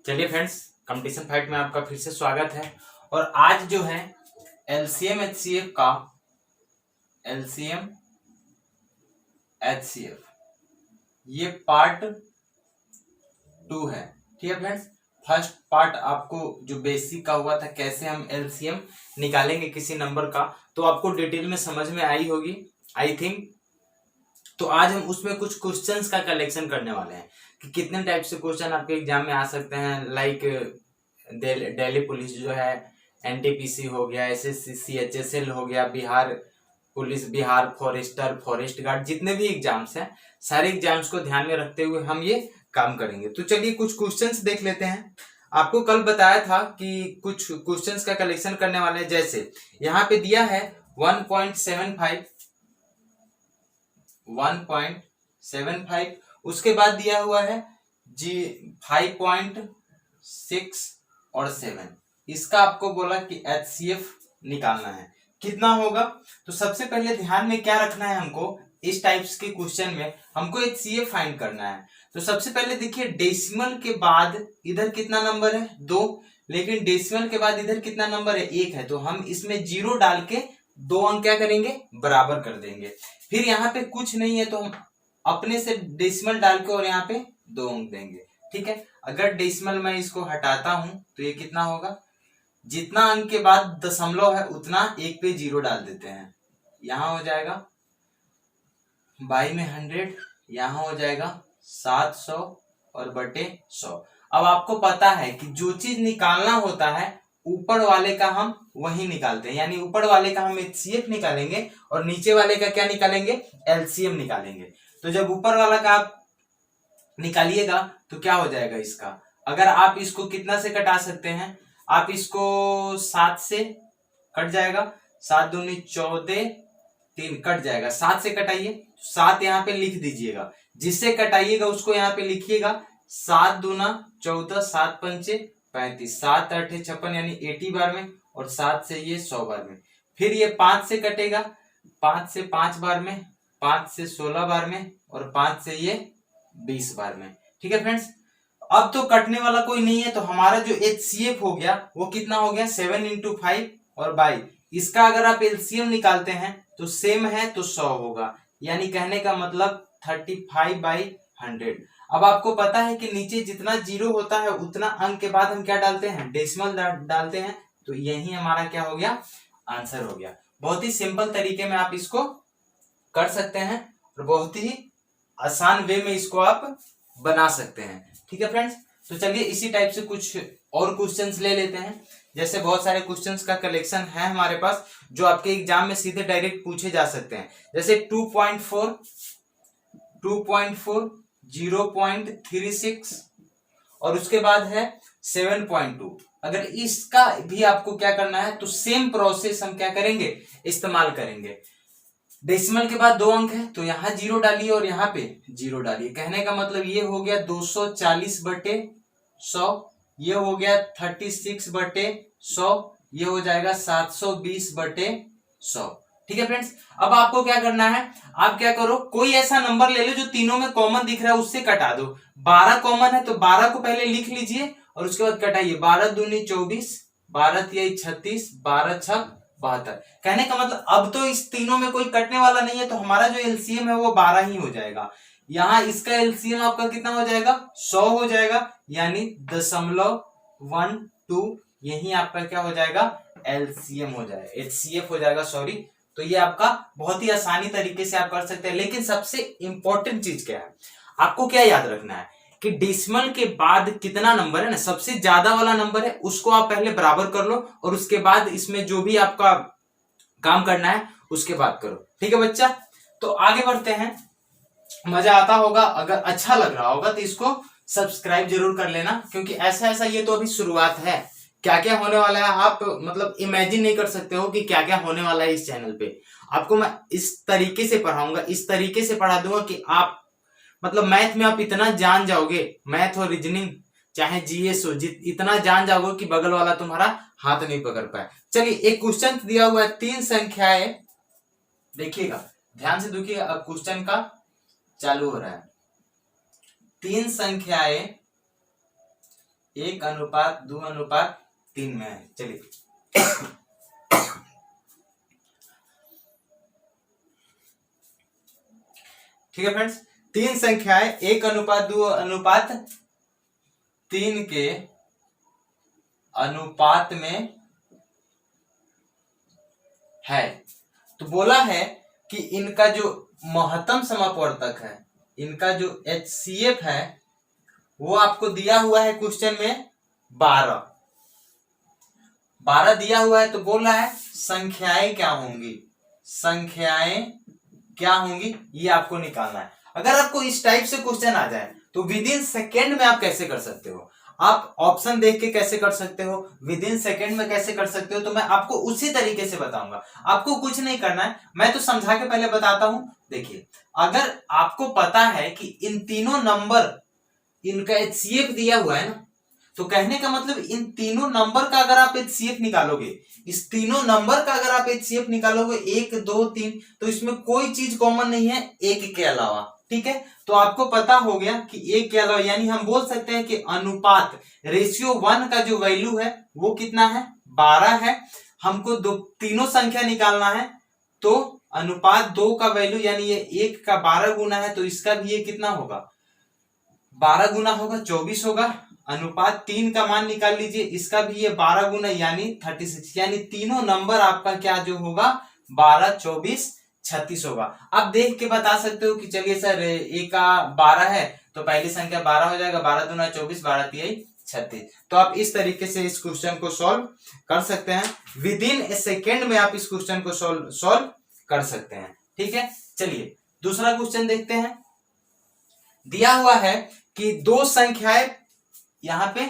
चलिए friends, competition fight में आपका फिर से स्वागत है। और आज जो है एलसीएम एचसीएफ का एलसीएम एचसीएफ ये पार्ट 2 है। ठीक है फ्रेंड्स, फर्स्ट पार्ट आपको जो बेसिक का हुआ था कैसे हम एलसीएम निकालेंगे किसी नंबर का, तो आपको डिटेल में समझ में आई होगी आई थिंक। तो आज हम उसमें कुछ क्वेश्चंस का कलेक्शन करने वाले हैं कि कितने टाइप से क्वेश्चन आपके एग्जाम में आ सकते हैं। लाइक दिल्ली पुलिस जो है, एनटीपीसी हो गया, एसएससी सीएचएसएल हो गया, Bihar police, Bihar forester, forest guard, जितने भी एग्जाम्स हैं सारे एग्जाम्स को ध्यान में रखते हुए हम ये काम करेंगे। तो चलिए कुछ क्वेश्चंस देख लेते हैं। आपको कल बताया था कि कुछ क्वेश्चंस का कलेक्शन करने वाले हैं। जैसे यहाँ पे दिया है 1.75, उसके बाद दिया हुआ है जी 5.6 और 7। इसका आपको बोला कि एचसीएफ निकालना है, कितना होगा। तो सबसे पहले ध्यान में क्या रखना है हमको, इस टाइप्स के क्वेश्चन में हमको एचसीएफ फाइंड करना है। तो सबसे पहले देखिए, डेसिमल के बाद इधर कितना नंबर है 2, लेकिन डेसिमल के बाद इधर कितना नंबर है 1 है। तो हम इसमें जीरो डाल के 2 अंक क्या करेंगे, बराबर कर देंगे। फिर यहाँ पे कुछ नहीं है तो हम अपने से डेसिमल डाल के और यहाँ पे 2 अंक देंगे। ठीक है, अगर डेसिमल मैं इसको हटाता हूं तो ये कितना होगा, जितना अंक के बाद दशमलव है उतना एक पे जीरो डाल देते हैं। यहां हो जाएगा बाई में 100, यहां हो जाएगा 700 और बटे 100। अब आपको पता है कि जो चीज निकालना होता है ऊपर वाले का हम वही निकालते हैं, यानी ऊपर वाले का हम एचसीएफ निकालेंगे और नीचे वाले का क्या निकालेंगे, एलसीएम निकालेंगे। तो जब ऊपर वाला का आप निकालिएगा तो क्या हो जाएगा इसका, अगर आप इसको कितना से कटा सकते हैं, आप इसको 7 से कट जाएगा, 7 दूनी 14, 3 कट जाएगा, 7 से कटाइए, 7 यहाँ पे लिख दीजिएगा, जिससे कटाइएगा उसको यहाँ पे लिखिएगा। 7 दूना 14, 7 पंचे 35, 7 8 56 यानी 80 बार में, और 7 से ये 100 बार में। फिर ये 5 से कटेगा, 5 से 5 बार में, 5 से 16 बार में, और 5 से ये 20 बार में। ठीक है फ्रेंड्स, अब तो कटने वाला कोई नहीं है, तो हमारा जो एचसीएफ हो गया वो कितना हो गया, 7 × 5 और बाई। इसका अगर आप एलसीएम निकालते हैं तो सेम है तो 100 होगा, यानी कहने का मतलब 35/100। अब आपको पता है कि नीचे जितना जीरो होता है उतना अंक के बाद हम क्या डालते हैं, डेसिमल डालते हैं। तो यही हमारा क्या हो गया, आंसर हो गया। बहुत ही सिंपल तरीके में आप इसको कर सकते हैं और बहुत ही आसान वे में इसको आप बना सकते हैं। ठीक है फ्रेंड्स, तो चलिए इसी टाइप से कुछ और क्वेश्चंस ले लेते हैं। जैसे बहुत सारे क्वेश्चंस का कलेक्शन है हमारे पास जो आपके एग्जाम में सीधे डायरेक्ट पूछे जा सकते हैं। जैसे 2.4, 0.36 और उसके बाद है 7.2। अगर इसका भी आपको क्या करना है तो सेम प्रोसेस हम क्या करेंगे, इस्तेमाल करेंगे। डेसिमल के बाद 2 अंक है तो यहां जीरो डालिए और यहाँ पे जीरो डालिए। कहने का मतलब ये हो गया 240/100, ये हो गया 36/100, ये हो जाएगा 720/100। ठीक है फ्रेंड्स, अब आपको क्या करना है, आप क्या करो, कोई ऐसा नंबर ले लो जो तीनों में कॉमन दिख रहा है, उससे कटा दो। 12 कॉमन है तो 12 को पहले लिख लीजिए और उसके बाद कटाइए। 12 दूनी 24, 12 तिहाई 36, 12 छक 72। कहने का मतलब अब तो इस तीनों में कोई कटने वाला नहीं है, तो हमारा जो एलसीएम है वो 12 ही हो जाएगा। यहां इसका एलसीएम आपका कितना हो जाएगा, 100 हो जाएगा, यानी 0.12 यही आपका क्या हो जाएगा, एलसीएम हो जाएगा, एचसीएफ हो जाएगा, सॉरी। तो ये आपका बहुत ही आसानी तरीके से आप कर सकते हैं। लेकिन सबसे इंपॉर्टेंट चीज क्या है, आपको क्या याद रखना है कि डेसिमल के बाद कितना नंबर है ना, सबसे ज्यादा वाला नंबर है उसको आप पहले बराबर कर लो और उसके बाद इसमें जो भी आपका काम करना है उसके बाद करो। ठीक है बच्चा, तो आगे बढ़ते हैं। मजा आता होगा, अगर अच्छा लग रहा होगा तो इसको सब्सक्राइब जरूर कर लेना, क्योंकि ऐसा ऐसा ये तो अभी शुरुआत है। क्या क्या होने वाला है आप मतलब इमेजिन नहीं कर सकते हो कि क्या क्या होने वाला है इस चैनल पे। आपको मैं इस तरीके से पढ़ाऊंगा, इस तरीके से पढ़ा दूंगा कि आप मतलब मैथ में आप इतना जान जाओगे, मैथ और रीजनिंग चाहे जीएस हो, इतना जान जाओगे कि बगल वाला तुम्हारा हाथ नहीं पकड़ पाए। चलिए एक क्वेश्चन दिया हुआ है, 3 संख्याएं, देखिएगा ध्यान से, देखिएगा अब क्वेश्चन का चालू हो रहा है। 3 संख्याएं 1:2:3 में है। चलिए ठीक है फ्रेंड्स, तीन संख्याएं 1:2:3 के अनुपात में है। तो बोला है कि इनका जो महत्तम समापवर्तक है, इनका जो HCF है, वो आपको दिया हुआ है क्वेश्चन में 12 दिया हुआ है। तो बोल रहा है संख्याएं क्या होंगी, संख्याएं क्या होंगी, ये आपको निकालना है। अगर आपको इस टाइप से क्वेश्चन आ जाए तो विद इन सेकेंड में आप कैसे कर सकते हो, आप ऑप्शन देख के कैसे कर सकते हो, विद इन सेकेंड में कैसे कर सकते हो, तो मैं आपको उसी तरीके से बताऊंगा। आपको कुछ नहीं करना है, मैं तो समझा के पहले बताता हूं। देखिए, अगर आपको पता है कि इन तीनों नंबर, इनका HCF दिया हुआ है ना, तो कहने का मतलब इन तीनों नंबर का अगर आप HCF निकालोगे, इस तीनों नंबर का अगर आप HCF निकालोगे 1 2 3, तो इसमें कोई चीज कॉमन नहीं है एक के अलावा। ठीक है, तो आपको पता हो गया कि एक के अलावा, यानी हम बोल सकते हैं कि अनुपात रेशियो 1 का जो वैल्यू है वो कितना है, 12 है। हमको तीनों संख्या निकालना है, तो अनुपात 2 का वैल्यू यानी ये 1 का 12 गुना है, तो इसका भी ये कितना होगा, 12 गुना होगा 24 होगा। अनुपात 3 का मान निकाल लीजिए, इसका भी ये 12 गुना यानी 36, यानी तीनों नंबर आपका क्या जो होगा 12 24 36 होगा। आप देख के बता सकते हो कि चलिए सर ए का 12 है तो पहली संख्या 12 हो जाएगा, 12 दूना 24, 12 तिहाई 36। तो आप इस तरीके से इस क्वेश्चन को सॉल्व कर सकते हैं, विद इन ए सेकेंड में आप इस क्वेश्चन को सॉल्व कर सकते हैं। ठीक है, चलिए दूसरा क्वेश्चन देखते हैं। दिया हुआ है कि दो संख्याएं, यहां पे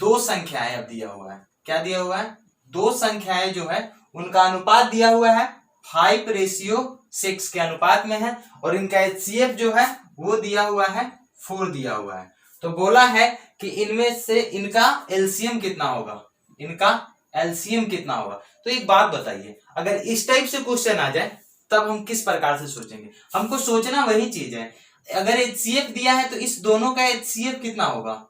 दो संख्याएं अब दिया हुआ है, क्या दिया हुआ है, दो संख्याएं जो है उनका अनुपात दिया हुआ है 5:6 के अनुपात में है, और इनका HCF जो है वो दिया हुआ है 4 दिया हुआ है। तो बोला है कि इनमें से इनका LCM कितना होगा, इनका LCM कितना होगा। तो एक बात बताइए, अगर इस टाइप से क्वेश्चन आ जाए तब हम किस प्रकार से सोचेंगे, हमको सोचना वही चीज है। अगर HCF दिया है तो इस दोनों का HCF कितना होगा,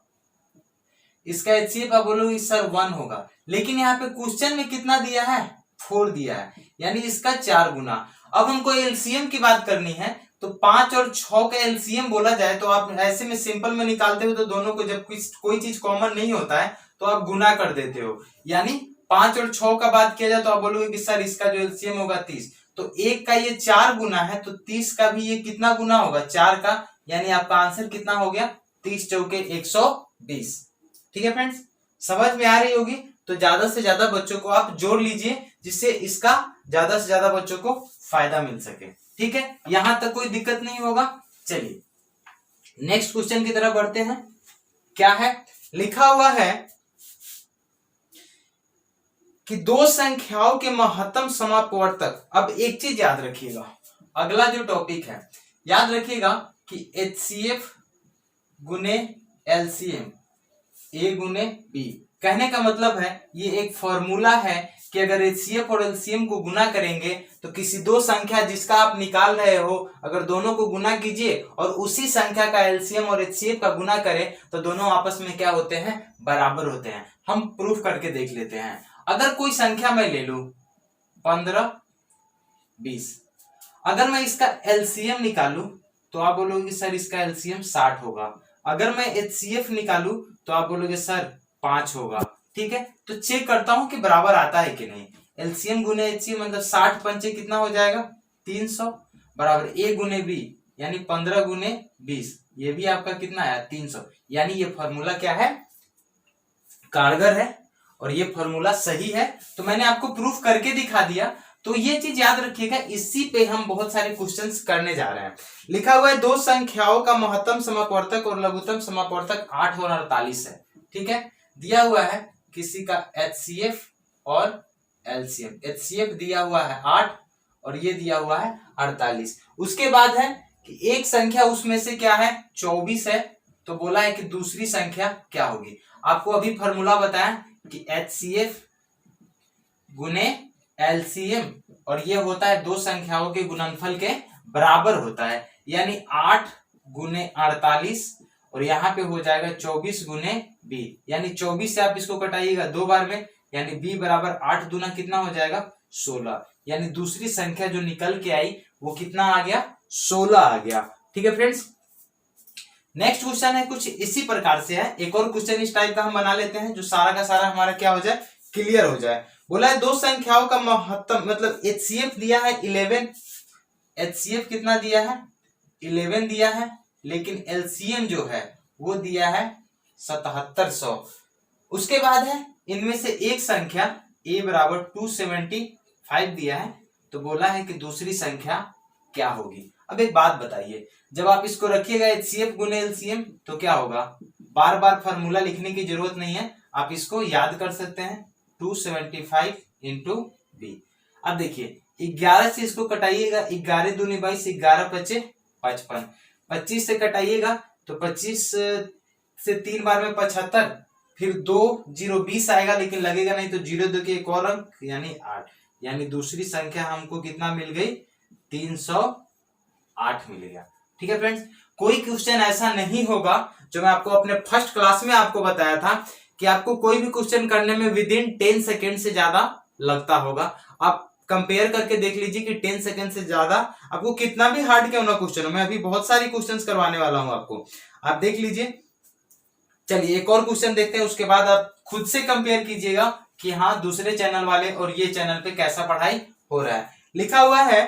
इसका HCF आप बोलोगे सर 1 होगा, लेकिन यहाँ पे क्वेश्चन में कितना दिया है 4 दिया है, यानी इसका 4 गुना। अब हमको LCM की बात करनी है, तो 5 और 6 का LCM बोला जाए तो आप ऐसे में सिंपल में निकालते हो, तो दोनों को जब कोई चीज कॉमन नहीं होता है तो आप गुना कर देते हो, यानी 5 और 6 का बात किया जाए तो आप बोलोगे कि सर इसका जो LCM होगा 30, तो एक का ये 4 गुना है, तो 30 का भी ये कितना गुना होगा 4 का, यानी आपका आंसर कितना हो गया 30 चौके 120। ठीक है फ्रेंड्स, समझ में आ रही होगी। तो ज्यादा से ज्यादा बच्चों को आप जोड़ लीजिए, जिससे इसका ज्यादा से ज्यादा बच्चों को फायदा मिल सके। ठीक है, यहां तक कोई दिक्कत नहीं होगा। चलिए नेक्स्ट क्वेश्चन की तरफ बढ़ते हैं। क्या है, लिखा हुआ है कि दो संख्याओं के महत्तम समापवर्तक। अब एक चीज याद रखिएगा, अगला जो टॉपिक है याद रखिएगा कि HCF गुने LCM A गुने B। कहने का मतलब है ये एक फॉर्मूला है कि अगर HCF और LCM को गुना करेंगे तो किसी दो संख्या जिसका आप निकाल रहे हो, अगर दोनों को गुना कीजिए और उसी संख्या का LCM और HCF का गुना करें तो दोनों आपस में क्या होते हैं, बराबर होते हैं। हम प्रूफ करके देख लेते हैं। अगर कोई संख्या मैं ले लू 15 20, अगर मैं इसका LCM निकालू तो आप बोलोगे सर इसका LCM 60 होगा। अगर मैं HCF निकालू तो आप बोलोगे सर 5 होगा। ठीक है, तो चेक करता हूं कि बराबर आता है कि नहीं। LCM गुने HCF मतलब 60 पंचे कितना हो जाएगा 300, बराबर A गुने B यानी 15 गुने 20, ये भी आपका कितना आया 300। यानी ये फॉर्मूला क्या है, कारगर है और ये फॉर्मूला सही है। तो मैंने आपको प्रूफ करके दिखा दिया। तो ये चीज याद रखिएगा, इसी पे हम बहुत सारे क्वेश्चंस करने जा रहे हैं। लिखा हुआ है दो संख्याओं का महत्तम समापवर्तक और लघुत्तम समापवर्तक 8 और 48 है। ठीक है, दिया हुआ है किसी का HCF और LCM। HCF दिया हुआ है 8 और ये दिया हुआ है 48। उसके बाद है कि एक संख्या उसमें से क्या है 24 है, तो बोला है कि दूसरी संख्या क्या होगी। आपको अभी फॉर्मूला बताया कि HCF गुने LCM और ये होता है दो संख्याओं के गुणनफल के बराबर होता है, यानी 8 गुने 48 और यहाँ पे हो जाएगा 24 गुने बी, यानी 24 से आप इसको कटाइएगा 2 बार में, यानी बी बराबर 8 दूना कितना हो जाएगा 16, यानी दूसरी संख्या जो निकल के आई वो कितना आ गया 16 आ गया। ठीक है फ्रेंड्स, नेक्स्ट क्वेश्चन है कुछ इसी प्रकार से है, एक और क्वेश्चन इस टाइप का हम बना लेते हैं जो सारा का सारा हमारा क्या हो जाए क्लियर हो जाए। बोला है दो संख्याओं का महत्तम मतलब HCF दिया है 11, HCF कितना दिया है 11 दिया है, लेकिन LCM जो है वो दिया है 7700। उसके बाद है इनमें से एक संख्या a बराबर 275 दिया है, तो बोला है कि दूसरी संख्या क्या होगी। अब एक बात बताइए, जब आप इसको रखिएगा HCF गुने LCM तो क्या होगा, बार बार फॉर्मूला लिखने की जरूरत नहीं है, आप इसको याद कर सकते हैं 275 इंटू बी। अब देखिए 11 से इसको कटाइएगा, 11 दूनी 22, 11 पचे 55, 25 से कटाइएगा तो 25 से 3 बार में 75, फिर 2 0 20 आएगा, लेकिन लगेगा नहीं तो 0 दो के एक और अंक यानी 8, यानी दूसरी संख्या हमको कितना मिल गई 308 मिल गया। ठीक है फ्रेंड्स, कोई क्वेश्चन ऐसा नहीं होगा जो मैं आपको अपने फर्स्ट क्लास में आपको बताया था कि आपको कोई भी क्वेश्चन करने में विद इन 10 सेकेंड से ज्यादा लगता होगा। आप कंपेयर करके देख लीजिए कि 10 सेकेंड से ज्यादा आपको कितना भी हार्ड क्यों ना क्वेश्चन हो, मैं अभी बहुत सारी क्वेश्चंस करवाने वाला हूं आपको, आप देख लीजिए। चलिए एक और क्वेश्चन देखते हैं, उसके बाद आप खुद से कंपेयर कीजिएगा कि हाँ दूसरे चैनल वाले और ये चैनल पे कैसा पढ़ाई हो रहा है। लिखा हुआ है